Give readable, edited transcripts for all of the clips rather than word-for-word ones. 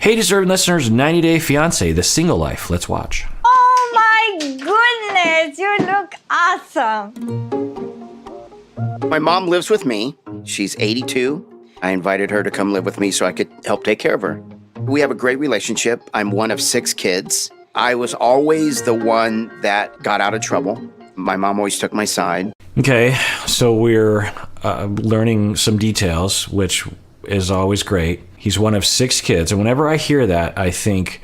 Hey, deserving listeners, 90 Day Fiance, The Single Life. Let's watch. Oh my goodness, you look awesome. My mom lives with me. She's 82. I invited her to come live with me so I could help take care of her. We have a great relationship. I'm one of 6 kids. I was always the one that got out of trouble. My mom always took my side. Okay, so we're learning some details, which is always great. He's one of 6 kids, and whenever I hear that, I think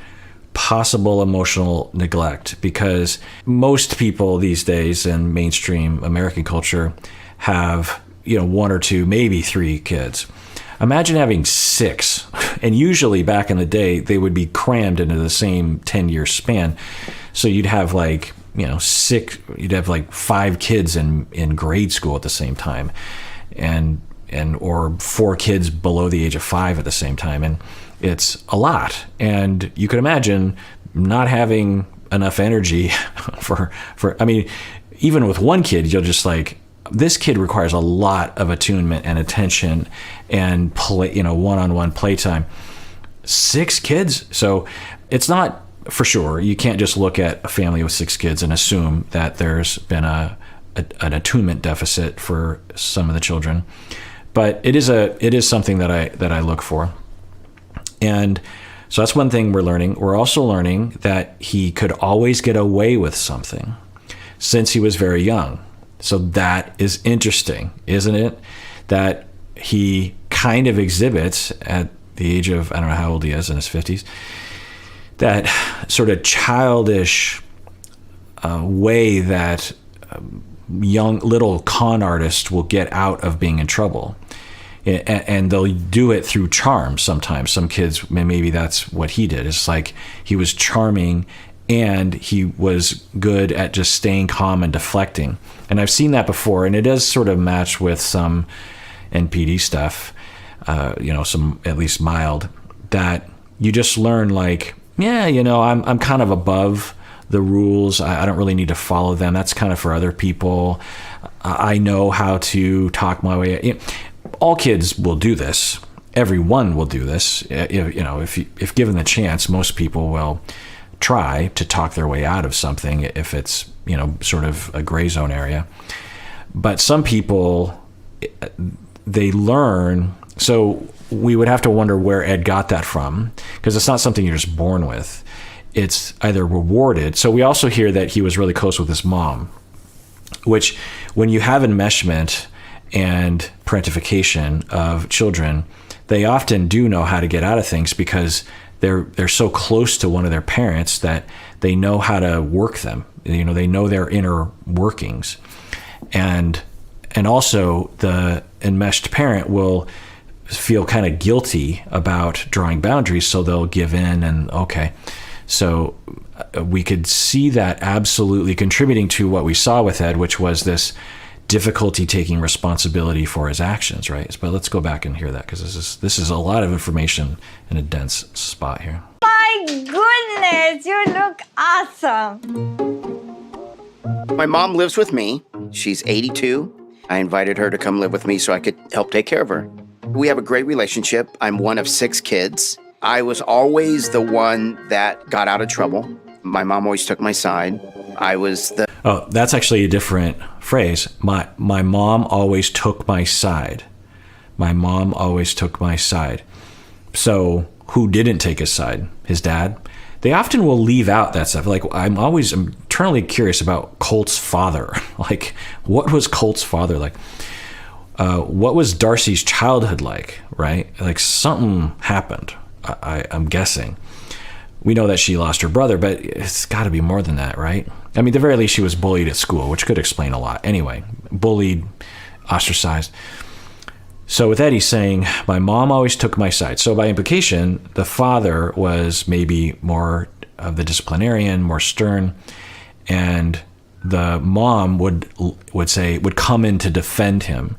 possible emotional neglect, because most people these days in mainstream American culture have, 1 or 2, maybe 3 kids. Imagine having 6, and usually back in the day, they would be crammed into the same 10-year span. So you'd have 6, you'd have 5 kids in grade school at the same time, or 4 kids below the age of 5 at the same time. And it's a lot. And you could imagine not having enough energy even with 1 kid, you'll just this kid requires a lot of attunement and attention and play, one-on-one playtime. 6 kids. So it's not for sure. You can't just look at a family with 6 kids and assume that there's been an attunement deficit for some of the children. But it is something that I look for. And so that's one thing we're learning. We're also learning that he could always get away with something since he was very young. So that is interesting, isn't it? That he kind of exhibits at the age of, I don't know how old he is, in his 50s, that sort of childish way that young little con artists will get out of being in trouble. And they'll do it through charm sometimes. Some kids, maybe that's what he did. It's like he was charming and he was good at just staying calm and deflecting. And I've seen that before, and it does sort of match with some NPD stuff, some at least mild, that you just learn I'm kind of above the rules. I don't really need to follow them. That's kind of for other people. I know how to talk my way. All kids will do this. Everyone will do this. If given the chance, most people will try to talk their way out of something if it's, sort of a gray zone area. But some people, they learn. So we would have to wonder where Ed got that from, because it's not something you're just born with. It's either rewarded. So we also hear that he was really close with his mom, which when you have enmeshment and parentification of children, they often do know how to get out of things because they're so close to one of their parents that they know how to work them. They know their inner workings. And also the enmeshed parent will feel kind of guilty about drawing boundaries, so they'll give in and okay. So we could see that absolutely contributing to what we saw with Ed, which was this difficulty taking responsibility for his actions, right? But let's go back and hear that, because this is a lot of information in a dense spot here. My goodness, you look awesome. My mom lives with me. She's 82. I invited her to come live with me so I could help take care of her. We have a great relationship. I'm one of 6 kids. I was always the one that got out of trouble. My mom always took my side. I was the... Oh, that's actually a different phrase. My mom always took my side. My mom always took my side. So who didn't take his side? His dad? They often will leave out that stuff. I'm eternally curious about Colt's father. What was Colt's father like? What was Darcy's childhood like, right? Something happened, I'm guessing. We know that she lost her brother, but it's got to be more than that, right? At the very least, she was bullied at school, which could explain a lot. Anyway, bullied, ostracized. So with Eddie saying, my mom always took my side. So by implication, the father was maybe more of the disciplinarian, more stern, and the mom would come in to defend him.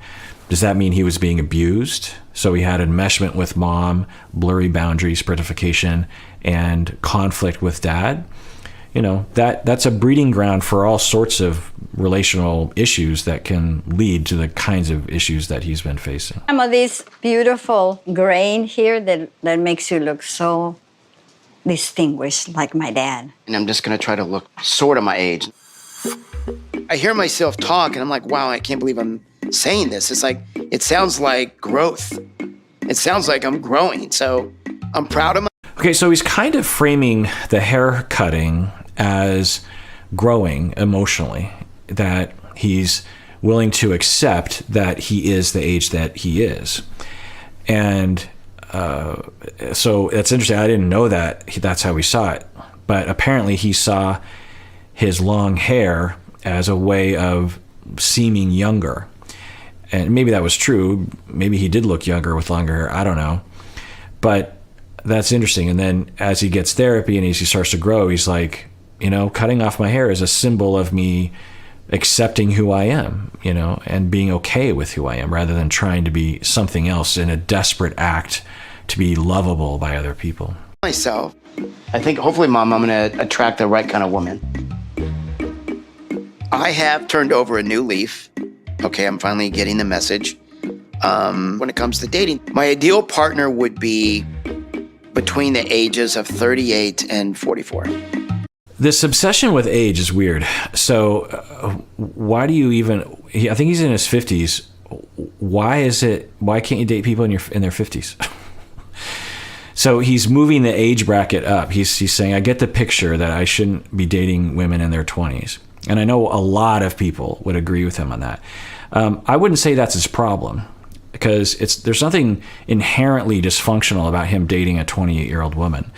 Does that mean he was being abused? So he had enmeshment with mom, blurry boundaries, parentification, and conflict with dad. That's a breeding ground for all sorts of relational issues that can lead to the kinds of issues that he's been facing. Some of this beautiful grain here that makes you look so distinguished like my dad. And I'm just going to try to look sort of my age. I hear myself talk and I'm like, wow, I can't believe I'm saying this. It's like, it sounds like growth. It sounds like I'm growing. So I'm proud of myself. Okay, so he's kind of framing the hair cutting as growing emotionally, that he's willing to accept that he is the age that he is. And so it's interesting. I didn't know that that's how he saw it. But apparently he saw his long hair as a way of seeming younger. And maybe that was true. Maybe he did look younger with longer hair. I don't know. But that's interesting. And then as he gets therapy and as he starts to grow, he's like, you know, cutting off my hair is a symbol of me accepting who I am, you know, and being okay with who I am rather than trying to be something else in a desperate act to be lovable by other people. Myself. I think hopefully, Mom, I'm going to attract the right kind of woman. I have turned over a new leaf. Okay, I'm finally getting the message. When it comes to dating, my ideal partner would be between the ages of 38 and 44. This obsession with age is weird. So why do you even, I think he's in his 50s. Why can't you date people in their 50s? So he's moving the age bracket up. He's saying, I get the picture that I shouldn't be dating women in their 20s. And I know a lot of people would agree with him on that. I wouldn't say that's his problem, because there's nothing inherently dysfunctional about him dating a 28-year-old woman.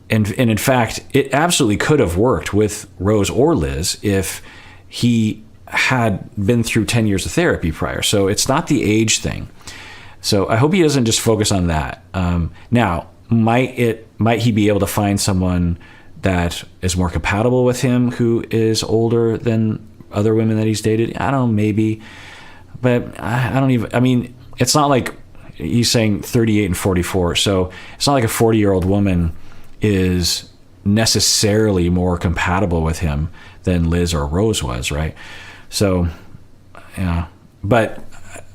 And in fact, it absolutely could have worked with Rose or Liz if he had been through 10 years of therapy prior. So it's not the age thing. So I hope he doesn't just focus on that. Now, might he be able to find someone that is more compatible with him who is older than other women that he's dated? I don't know, maybe. But I mean, it's not like he's saying 38 and 44. So it's not like a 40-year-old woman is necessarily more compatible with him than Liz or Rose was, right? So, yeah. But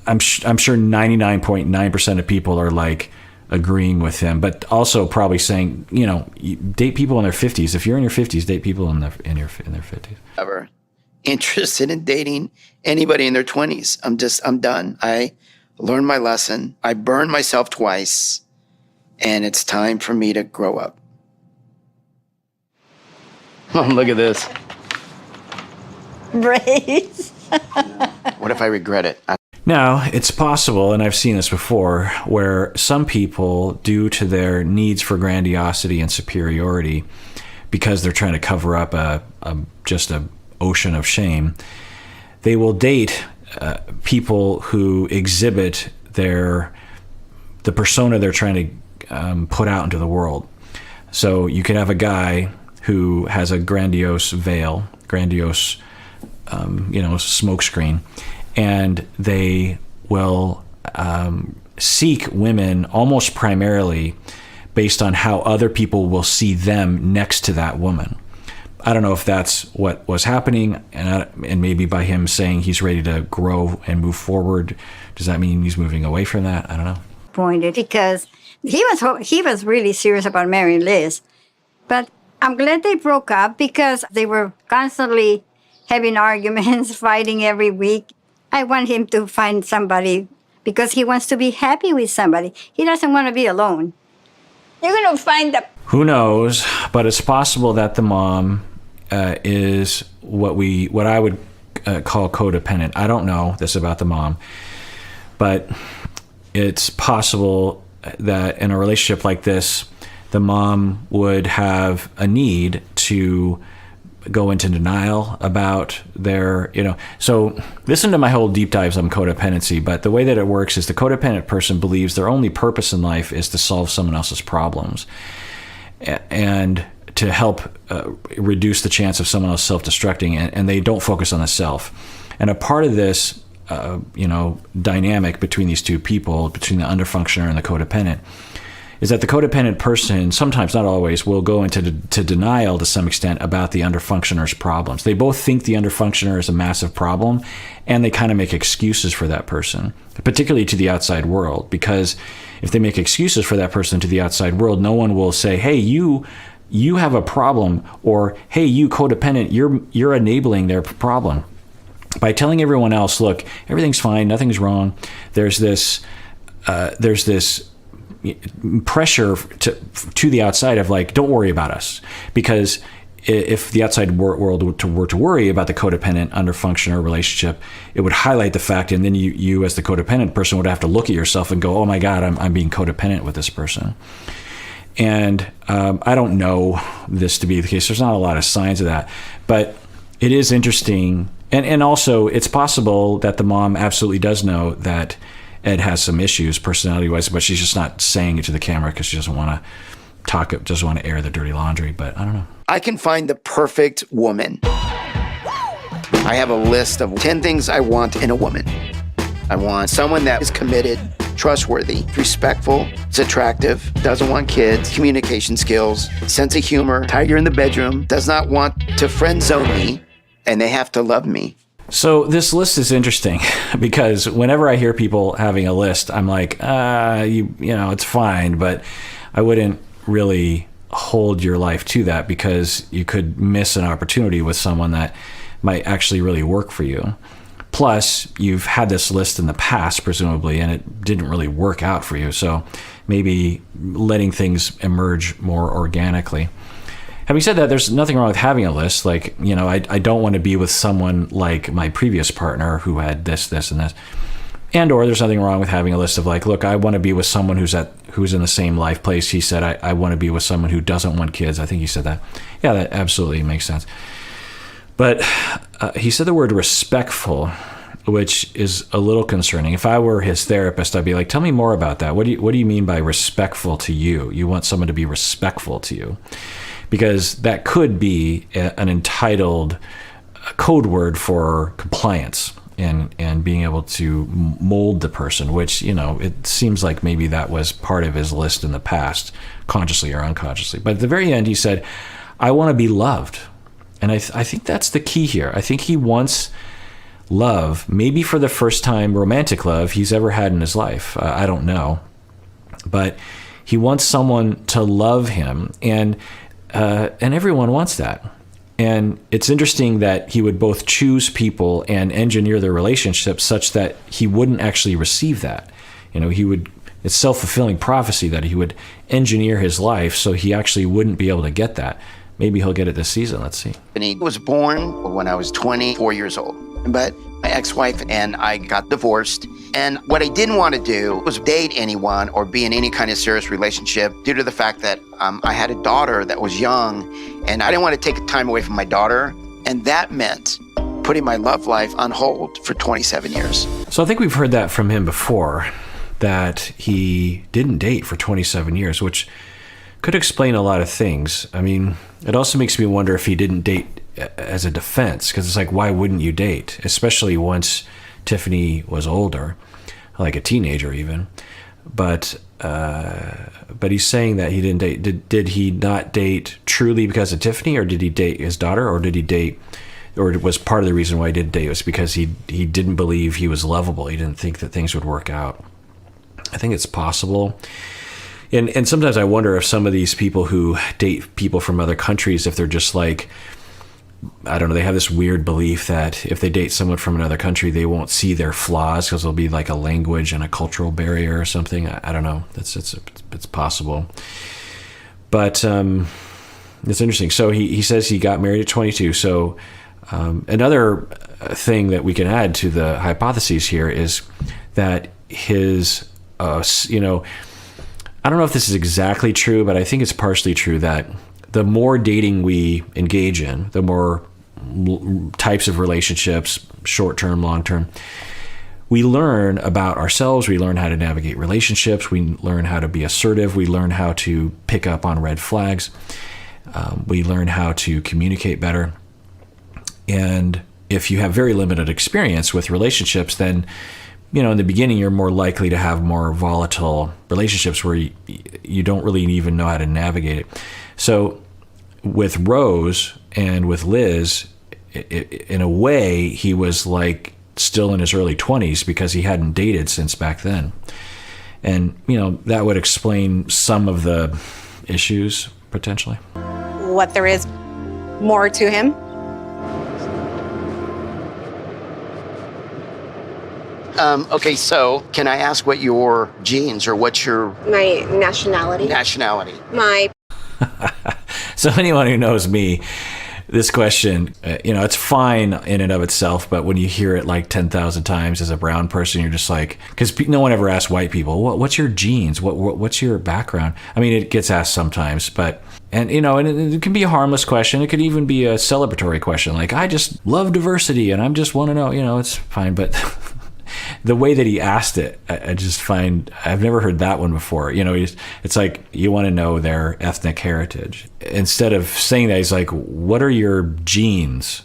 I'm sure 99.9% of people are like agreeing with him, but also probably saying, you know, you date people in their 50s. If you're in your 50s, date people in their 50s. Ever interested in dating anybody in their 20s. I'm done. I learned my lesson. I burned myself twice, and it's time for me to grow up. Oh, look at this. Braids. What if I regret it? Now, it's possible, and I've seen this before, where some people, due to their needs for grandiosity and superiority, because they're trying to cover up just a ocean of shame, they will date people who exhibit the persona they're trying to put out into the world. So you could have a guy who has a grandiose veil, grandiose, smokescreen, and they will seek women almost primarily based on how other people will see them next to that woman. I don't know if that's what was happening, and maybe by him saying he's ready to grow and move forward, does that mean he's moving away from that? I don't know. Pointed because he was really serious about marrying Liz, but I'm glad they broke up because they were constantly having arguments, fighting every week. I want him to find somebody because he wants to be happy with somebody. He doesn't want to be alone. You're going to find the... Who knows? But it's possible that the mom is what I would call codependent. I don't know this about the mom, but it's possible that in a relationship like this, the mom would have a need to go into denial about their, so listen to my whole deep dives on codependency, but the way that it works is the codependent person believes their only purpose in life is to solve someone else's problems and to help reduce the chance of someone else self-destructing, and they don't focus on the self. And a part of this, dynamic between these two people, between the underfunctioner and the codependent, is that the codependent person, sometimes, not always, will go into denial to some extent about the underfunctioner's problems. They both think the underfunctioner is a massive problem, and they kind of make excuses for that person, particularly to the outside world, because if they make excuses for that person to the outside world, no one will say, hey, you have a problem, or hey, you codependent, you're enabling their problem. By telling everyone else, look, everything's fine, nothing's wrong, there's this pressure to the outside of like, don't worry about us, because if the outside world were to worry about the codependent underfunctioner relationship, it would highlight the fact, and then you as the codependent person would have to look at yourself and go, oh my God, I'm being codependent with this person. And I don't know this to be the case. There's not a lot of signs of that, but it is interesting. And also it's possible that the mom absolutely does know that Ed has some issues personality-wise, but she's just not saying it to the camera because she doesn't want to air the dirty laundry. But I don't know. I can find the perfect woman. I have a list of 10 things I want in a woman. I want someone that is committed, trustworthy, respectful, is attractive, doesn't want kids, communication skills, sense of humor, tiger in the bedroom, does not want to friend zone me, and they have to love me. So this list is interesting because whenever I hear people having a list, I'm like, it's fine, but I wouldn't really hold your life to that because you could miss an opportunity with someone that might actually really work for you. Plus, you've had this list in the past, presumably, and it didn't really work out for you. So maybe letting things emerge more organically. Having said that, there's nothing wrong with having a list. Like, I don't want to be with someone like my previous partner who had this, and this. Or there's nothing wrong with having a list of like, look, I want to be with someone who's in the same life place. He said, I want to be with someone who doesn't want kids. I think he said that. Yeah, that absolutely makes sense. But he said the word respectful, which is a little concerning. If I were his therapist, I'd be like, tell me more about that. What do you mean by respectful to you? You want someone to be respectful to you? Because that could be an entitled code word for compliance and being able to mold the person, which, it seems like maybe that was part of his list in the past, consciously or unconsciously. But at the very end, he said, I want to be loved. And I think that's the key here. I think he wants love, maybe for the first time romantic love he's ever had in his life. I don't know. But he wants someone to love him. And everyone wants that. And it's interesting that he would both choose people and engineer their relationships such that he wouldn't actually receive that. It's self-fulfilling prophecy that he would engineer his life so he actually wouldn't be able to get that. Maybe he'll get it this season. Let's see. And he was born when I was 24 years old. But my ex-wife and I got divorced. And what I didn't want to do was date anyone or be in any kind of serious relationship due to the fact that I had a daughter that was young and I didn't want to take time away from my daughter. And that meant putting my love life on hold for 27 years. So I think we've heard that from him before, that he didn't date for 27 years, which could explain a lot of things. I mean, it also makes me wonder if he didn't date as a defense, because it's like, why wouldn't you date? Especially once Tiffany was older, like a teenager even. But he's saying that he didn't date. Did he not date truly because of Tiffany, or did he date his daughter, or did he date, or was part of the reason why he didn't date was because he didn't believe he was lovable. He didn't think that things would work out. I think it's possible. And sometimes I wonder if some of these people who date people from other countries, if they're just like, I don't know, they have this weird belief that if they date someone from another country, they won't see their flaws because there'll be like a language and a cultural barrier or something. I don't know. It's possible. But it's interesting. So he says he got married at 22. So another thing that we can add to the hypotheses here is that his, I don't know if this is exactly true, but I think it's partially true that the more dating we engage in, the more types of relationships, short-term, long-term, we learn about ourselves. We learn how to navigate relationships. We learn how to be assertive. We learn how to pick up on red flags. We learn how to communicate better. And if you have very limited experience with relationships, then in the beginning, you're more likely to have more volatile relationships where you don't really even know how to navigate it. So with Rose and with Liz, in a way, he was like still in his early 20s because he hadn't dated since back then. And, that would explain some of the issues potentially. What there is more to him. Okay, so can I ask what your genes or what's your My nationality. nationality? My So anyone who knows me, this question, it's fine in and of itself, but when you hear it like 10,000 times as a brown person, you're just like, because no one ever asks white people, what's your genes? What's your background? I mean, it gets asked sometimes, and it can be a harmless question. It could even be a celebratory question, like, I just love diversity and I just want to know, it's fine. But the way that he asked it, I just find, I've never heard that one before. It's like, you want to know their ethnic heritage. Instead of saying that, he's like, what are your genes?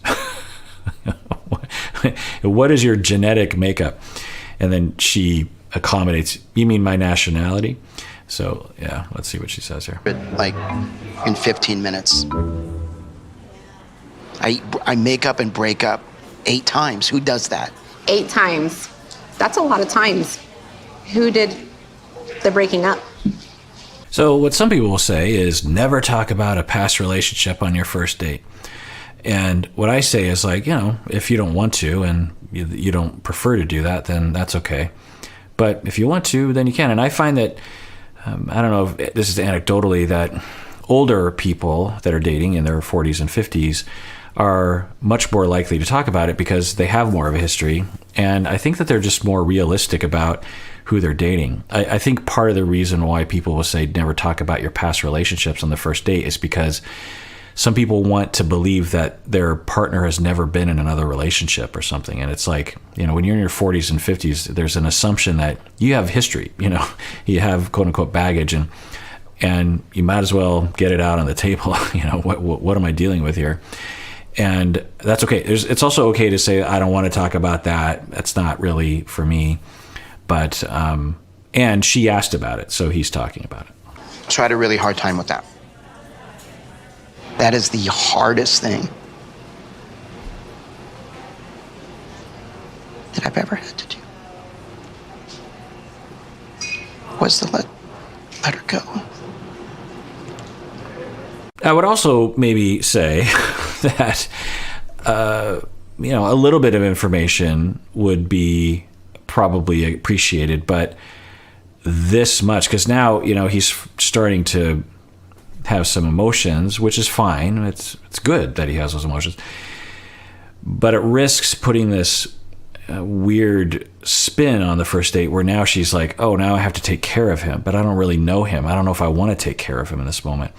What is your genetic makeup? And then she accommodates, you mean my nationality? So, yeah, let's see what she says here. Like in 15 minutes. I make up and break up 8 times. Who does that? 8 times. That's a lot of times. Who did the breaking up? So what some people will say is never talk about a past relationship on your first date. And what I say is like, if you don't want to and you don't prefer to do that, then that's okay. But if you want to, then you can. And I find that, I don't know if this is anecdotally, that older people that are dating in their 40s and 50s are much more likely to talk about it because they have more of a history. And I think that they're just more realistic about who they're dating. I think part of the reason why people will say never talk about your past relationships on the first date is because some people want to believe that their partner has never been in another relationship or something. And it's like, when you're in your 40s and 50s, there's an assumption that you have history, you have quote unquote baggage, and you might as well get it out on the table. What am I dealing with here? And that's okay. It's also okay to say, I don't want to talk about that. That's not really for me. But, and she asked about it, so he's talking about it. So I had a really hard time with that. That is the hardest thing that I've ever had to do. Was to let her go. I would also maybe say that, a little bit of information would be probably appreciated, but this much, because now, he's starting to have some emotions, which is fine. It's good that he has those emotions, but it risks putting this weird spin on the first date where now she's like, oh, now I have to take care of him, but I don't really know him. I don't know if I want to take care of him in this moment.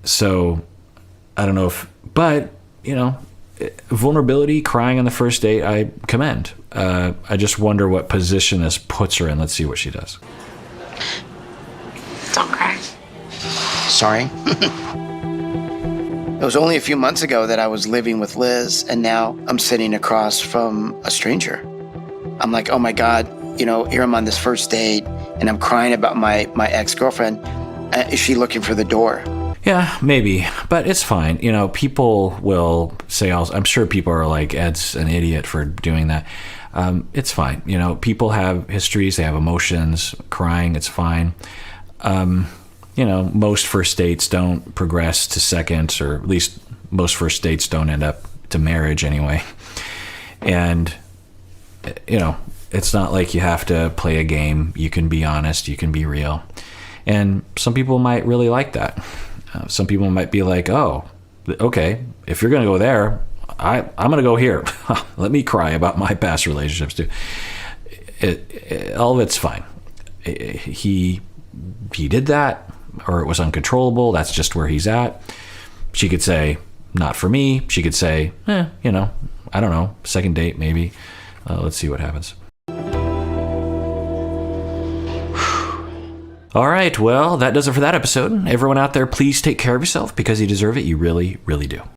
So I don't know but vulnerability, crying on the first date, I commend. I just wonder what position this puts her in. Let's see what she does. Don't cry. Sorry. It was only a few months ago that I was living with Liz, and now I'm sitting across from a stranger. I'm like, oh my God, here I'm on this first date, and I'm crying about my ex-girlfriend. Is she looking for the door? Yeah, maybe, but it's fine. People will say, I'm sure people are like, Ed's an idiot for doing that. It's fine. People have histories, they have emotions, crying, it's fine. Most first dates don't progress to seconds, or at least most first dates don't end up to marriage anyway. And, it's not like you have to play a game. You can be honest, you can be real. And some people might really like that. Some people might be like, oh, okay, if you're going to go there, I'm going to go here. Let me cry about my past relationships too. All of it's fine. He did that, or it was uncontrollable. That's just where he's at. She could say, not for me. She could say, I don't know, second date maybe. Let's see what happens. All right, well, that does it for that episode. Everyone out there, please take care of yourself because you deserve it. You really, really do.